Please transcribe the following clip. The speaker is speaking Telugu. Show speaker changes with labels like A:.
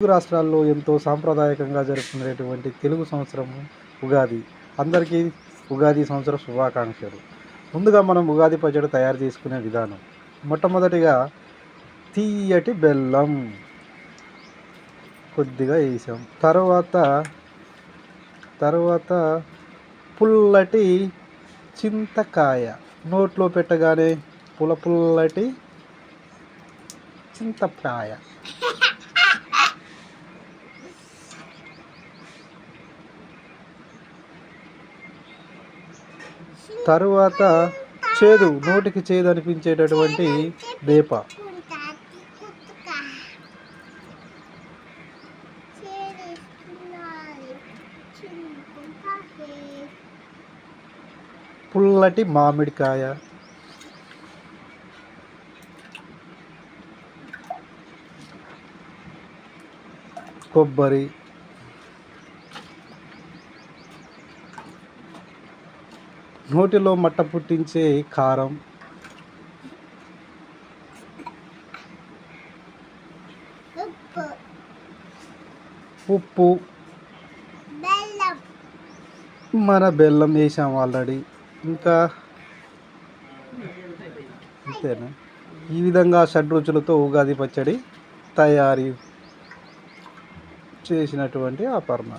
A: తెలుగు రాష్ట్రాల్లో ఎంతో సాంప్రదాయకంగా జరుపుకునేటువంటి తెలుగు సంవత్సరం ఉగాది. అందరికీ ఉగాది సంవత్సర శుభాకాంక్షలు. ముందుగా మనం ఉగాది పచ్చడి తయారు చేసుకునే విధానం. మొట్టమొదటిగా తీయటి బెల్లం కొద్దిగా వేసాం. తర్వాత పుల్లటి చింతకాయ నోట్లో పెట్టగానే పుల్లటి చింతకాయ. తరువాత నోటికి చేదు అనిపించేటటువంటి వేప. పుల్లటి మామిడికాయ. కొబ్బరి. నోటిలో మట్ట పుట్టించే కారం. ఉప్పు. మన బెల్లం వేసాం ఆల్రెడీ. ఇంకా అంతేనా? ఈ విధంగా షడ్రుచులతో ఉగాది పచ్చడి తయారీ చేసినటువంటి అపర్ణ.